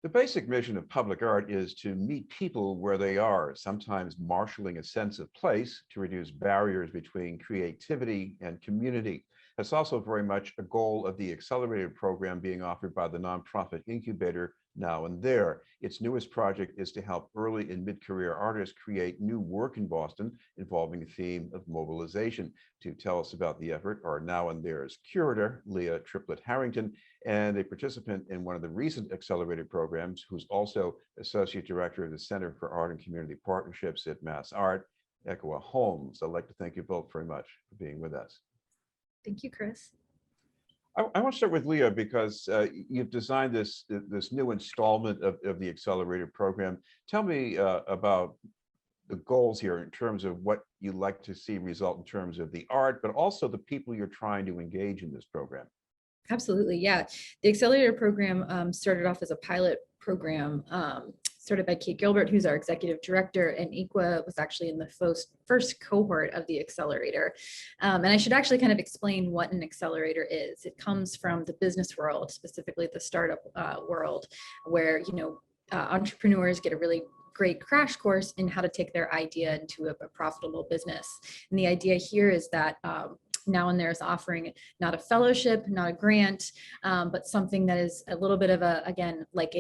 The basic mission of public art is to meet people where they are, sometimes marshaling a sense of place to reduce barriers between creativity and community. That's also very much a goal of the Accelerator program being offered by the nonprofit incubator Now and There. Its newest project is to help early and mid-career artists create new work in Boston involving the theme of mobilization. To tell us about the effort are Now and There's curator, Leah Triplett Harrington, and a participant in one of the recent Accelerated programs, who's also Associate Director of the Center for Art and Community Partnerships at Mass Art, Ekua Holmes. I'd like to thank you both very much for being with us. Thank you, Chris. I want to start with Leah because you've designed this new installment of the Accelerated program. Tell me about the goals here in terms of what you'd like to see result in terms of the art, but also the people you're trying to engage in this program. Absolutely, yeah. The Accelerator program started off as a pilot program started by Kate Gilbert, who's our executive director, and Ekua was actually in the first cohort of the Accelerator. And I should actually kind of explain what an accelerator is. It comes from the business world, specifically the startup world, where entrepreneurs get a really great crash course in how to take their idea into a profitable business. And the idea here is that Now and There's offering not a fellowship, not a grant, but something that is a little bit of again, like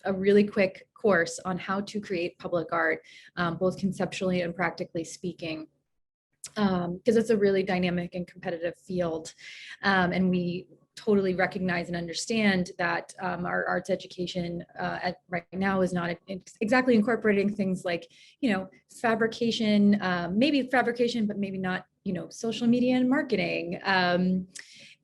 a really quick course on how to create public art, both conceptually and practically speaking, because it's a really dynamic and competitive field. And we totally recognize and understand that our arts education right now is not exactly incorporating things like, fabrication, maybe fabrication, but maybe not, social media and marketing,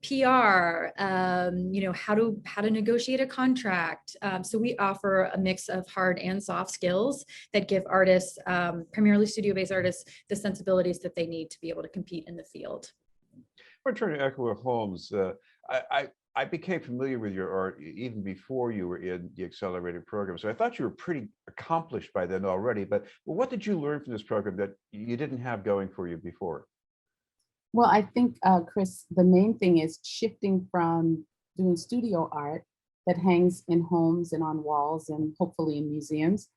PR, how to negotiate a contract. So we offer a mix of hard and soft skills that give artists, primarily studio-based artists, the sensibilities that they need to be able to compete in the field. We're turning to Ekua Holmes. I became familiar with your art even before you were in the Accelerated program. So I thought you were pretty accomplished by then already, but what did you learn from this program that you didn't have going for you before? Well, I think, Chris, the main thing is shifting from doing studio art that hangs in homes and on walls and hopefully in museums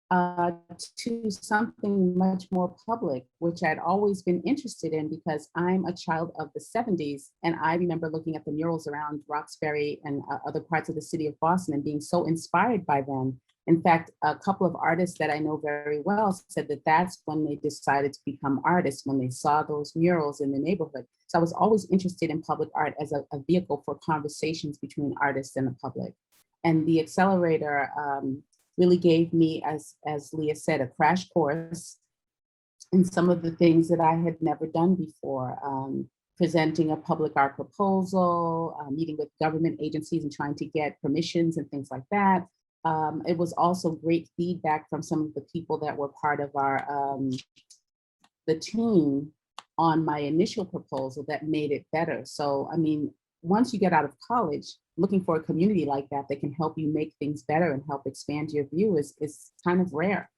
to something much more public, which I'd always been interested in because I'm a child of the 70s. And I remember looking at the murals around Roxbury and other parts of the city of Boston and being so inspired by them. In fact, a couple of artists that I know very well said that that's when they decided to become artists, when they saw those murals in the neighborhood. So I was always interested in public art as a vehicle for conversations between artists and the public. And the Accelerator really gave me, as Leah said, a crash course in some of the things that I had never done before. Presenting a public art proposal, meeting with government agencies and trying to get permissions and things like that. It was also great feedback from some of the people that were part of the team on my initial proposal that made it better. So, I mean, once you get out of college, looking for a community like that that can help you make things better and help expand your view is kind of rare.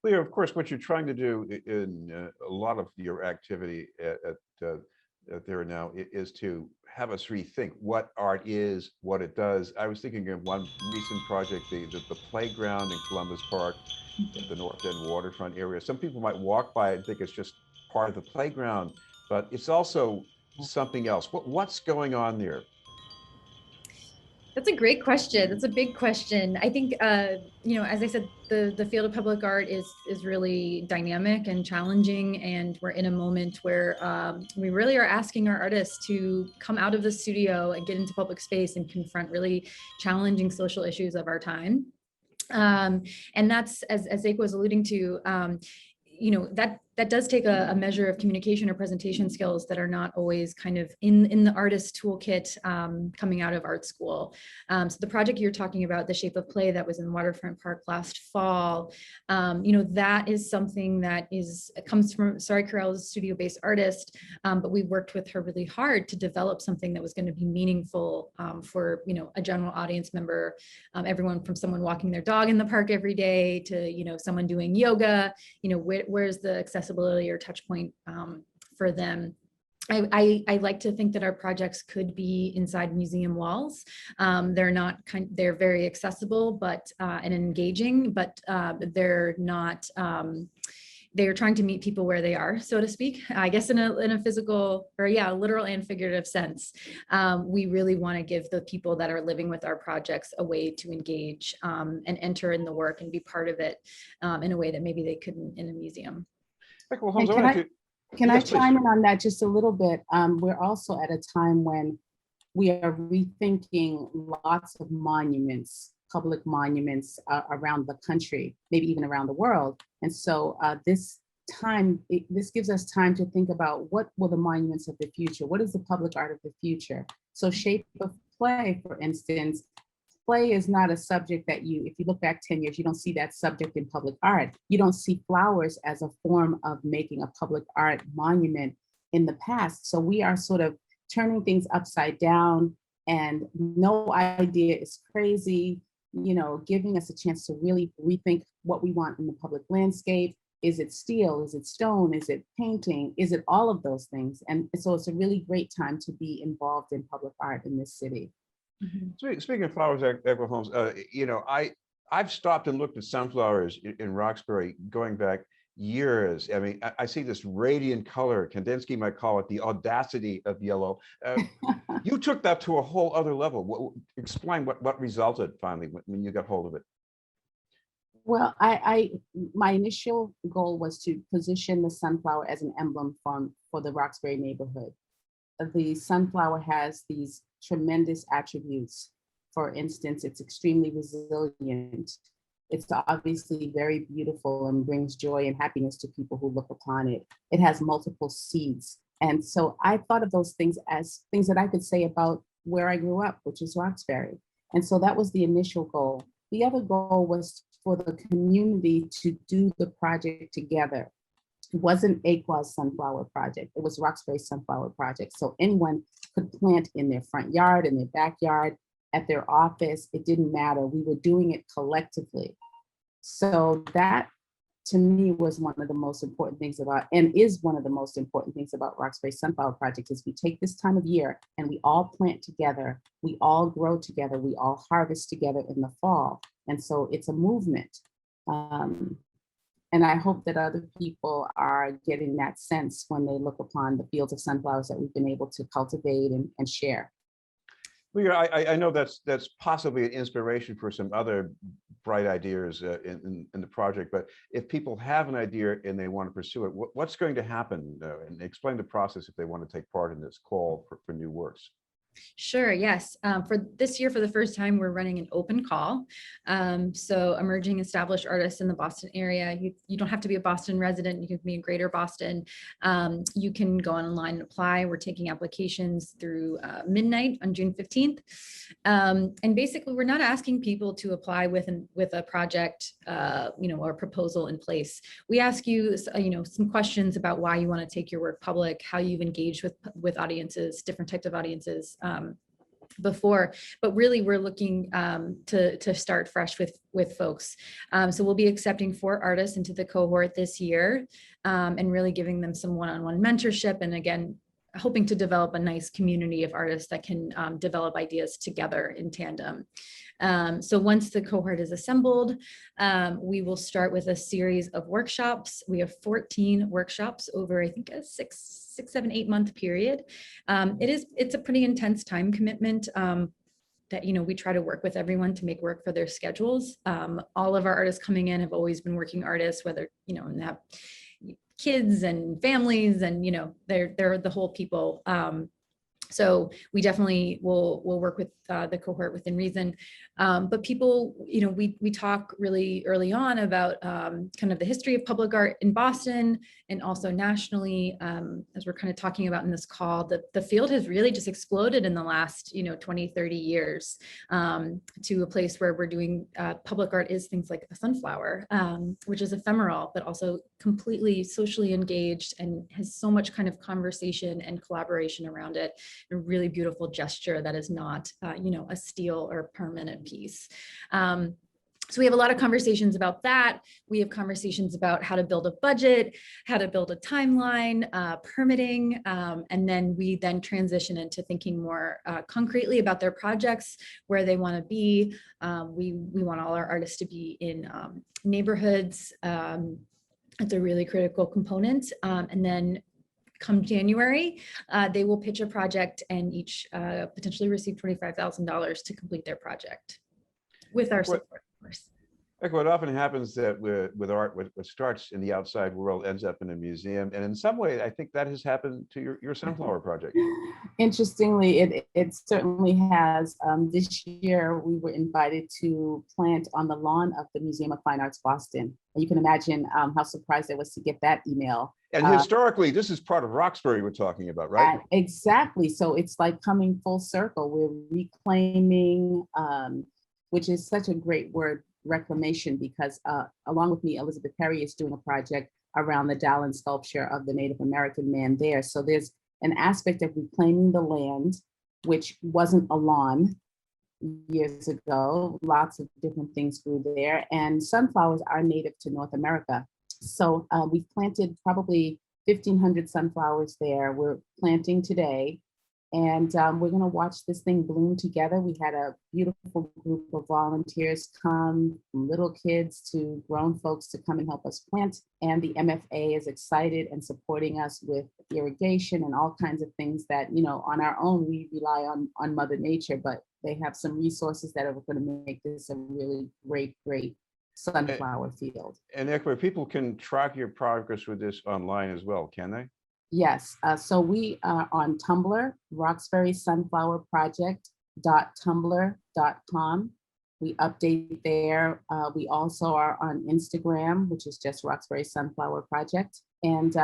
Leah, of course, what you're trying to do in a lot of your activity at There Now is to have us rethink what art is, what it does. I was thinking of one recent project, the playground in Columbus Park, at the North End waterfront area. Some people might walk by it and think it's just part of the playground, but it's also something else. What's going on there? That's a great question. That's a big question. I think, as I said, the field of public art is really dynamic and challenging, and we're in a moment where we really are asking our artists to come out of the studio and get into public space and confront really challenging social issues of our time. And that's, as Ekua was alluding to, that does take a measure of communication or presentation skills that are not always kind of in the artist toolkit coming out of art school. So the project you're talking about, The Shape of Play, that was in Waterfront Park last fall, that is something that comes from Sari Carell's studio-based artist, but we worked with her really hard to develop something that was going to be meaningful for a general audience member, everyone from someone walking their dog in the park every day to someone doing yoga. Where's the accessibility or touch point for them. I like to think that our projects could be inside museum walls. They're very accessible, but and engaging, but they're not. They're trying to meet people where they are, so to speak. I guess in a physical, or yeah, literal and figurative sense. We really want to give the people that are living with our projects a way to engage and enter in the work and be part of it in a way that maybe they couldn't in a museum. Ekua Holmes, Can I yes, please. chime in on that just a little bit? We're also at a time when we are rethinking lots of monuments, public monuments around the country, maybe even around the world. And so this gives us time to think about what will the monuments of the future, what is the public art of the future? So shape of play, for instance, play is not a subject that if you look back 10 years, you don't see that subject in public art. You don't see flowers as a form of making a public art monument in the past. So we are sort of turning things upside down, and no idea is crazy, giving us a chance to really rethink what we want in the public landscape. Is it steel? Is it stone? Is it painting? Is it all of those things? And so it's a really great time to be involved in public art in this city. Mm-hmm. Speaking of flowers, Ekua Holmes, I've stopped and looked at sunflowers in Roxbury going back years. I mean, I see this radiant color. Kandinsky might call it the audacity of yellow. You took that to a whole other level. Explain what resulted finally when you got hold of it. Well, my initial goal was to position the sunflower as an emblem for the Roxbury neighborhood. The sunflower has these tremendous attributes. For instance, it's extremely resilient. It's obviously very beautiful and brings joy and happiness to people who look upon it. It has multiple seeds. And so I thought of those things as things that I could say about where I grew up, which is Roxbury. And so that was the initial goal. The other goal was for the community to do the project together. It wasn't Ekua's sunflower project, it was Roxbury's sunflower project. So anyone could plant in their front yard, in their backyard, at their office, it didn't matter. We were doing it collectively. So that to me was one of the most important things about, and is one of the most important things about Roxbury Sunflower Project, is we take this time of year and we all plant together, we all grow together, we all harvest together in the fall. And so it's a movement. And I hope that other people are getting that sense when they look upon the fields of sunflowers that we've been able to cultivate and share. Well, yeah, I know that's possibly an inspiration for some other bright ideas in the project, but if people have an idea and they want to pursue it, what's going to happen? And explain the process if they want to take part in this call for new works. Sure, yes. For this year, for the first time, we're running an open call. So emerging established artists in the Boston area, you don't have to be a Boston resident, you can be in Greater Boston. You can go online and apply. We're taking applications through midnight on June 15th. And basically, we're not asking people to apply with a project, or a proposal in place. We ask you, some questions about why you want to take your work public, how you've engaged with audiences, different types of audiences before, but really we're looking to start fresh with folks. So we'll be accepting 4 artists into the cohort this year and really giving them some one-on-one mentorship, and again, hoping to develop a nice community of artists that can develop ideas together in tandem. So once the cohort is assembled, we will start with a series of workshops. We have 14 workshops over, I think, a 6, 7, 8 month period. It's a pretty intense time commitment that, we try to work with everyone to make work for their schedules. All of our artists coming in have always been working artists, whether, and have kids and families, and they're the whole people. So we definitely will work with the cohort within reason. But people, we talk really early on about kind of the history of public art in Boston and also nationally, as we're kind of talking about in this call, the field has really just exploded in the last, 20, 30 years to a place where we're doing public art is things like the sunflower, which is ephemeral, but also completely socially engaged and has so much kind of conversation and collaboration around it. A really beautiful gesture that is not, a steel or permanent piece. So we have a lot of conversations about that. We have conversations about how to build a budget, how to build a timeline, permitting, and then we then transition into thinking more concretely about their projects, where they want to be. We want all our artists to be in neighborhoods. It's a really critical component. And then come January, they will pitch a project and each potentially receive $25,000 to complete their project with our support. Like what often happens that with art, what starts in the outside world ends up in a museum. And in some way, I think that has happened to your sunflower project. Interestingly, it certainly has. This year, we were invited to plant on the lawn of the Museum of Fine Arts Boston. And you can imagine how surprised I was to get that email. And historically, this is part of Roxbury we're talking about, right? Exactly. So it's like coming full circle. We're reclaiming, which is such a great word, reclamation, because along with me, Elizabeth Perry is doing a project around the Dallin sculpture of the Native American man there. So there's an aspect of reclaiming the land, which wasn't a lawn years ago. Lots of different things grew there, and sunflowers are native to North America. So we've planted probably 1,500 sunflowers there. We're planting today, and we're going to watch this thing bloom together. We had a beautiful group of volunteers come, from little kids to grown folks, to come and help us plant. And the MFA is excited and supporting us with irrigation and all kinds of things that, you know, on our own, we rely on Mother Nature, but they have some resources that are going to make this a really great sunflower field. And Ekua, people can track your progress with this online as well, can they? Yes, so we are on Tumblr, roxburysunflowerproject.tumblr.com. We update there. We also are on Instagram, which is just Roxbury Sunflower Project. And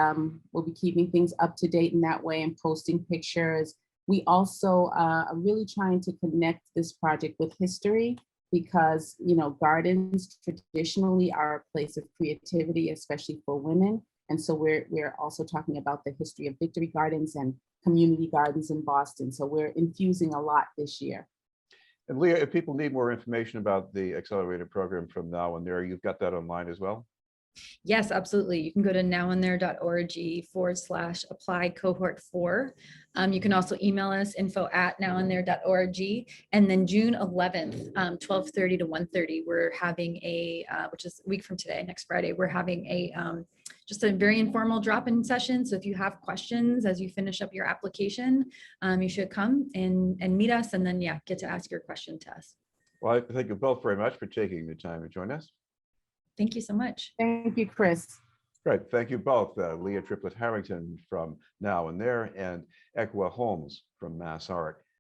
we'll be keeping things up to date in that way and posting pictures. We also are really trying to connect this project with history, because, you know, gardens traditionally are a place of creativity, especially for women. And so we're also talking about the history of victory gardens and community gardens in Boston. So we're infusing a lot this year. And Leah, if people need more information about the Accelerator program from Now and There, you've got that online as well? Yes, absolutely. You can go to nowandthere.org/apply cohort 4. You can also email us info@nowandthere.org. And then June 11th, 12:30 to 1:30, we're having a, which is a week from today, next Friday, we're having a just a very informal drop-in session. So if you have questions as you finish up your application, you should come and meet us, and then get to ask your question to us. Well, I thank you both very much for taking the time to join us. Thank you so much. Thank you, Chris. Great. Thank you both, Leah Triplett Harrington from Now and There and Ekua Holmes from Mass Art.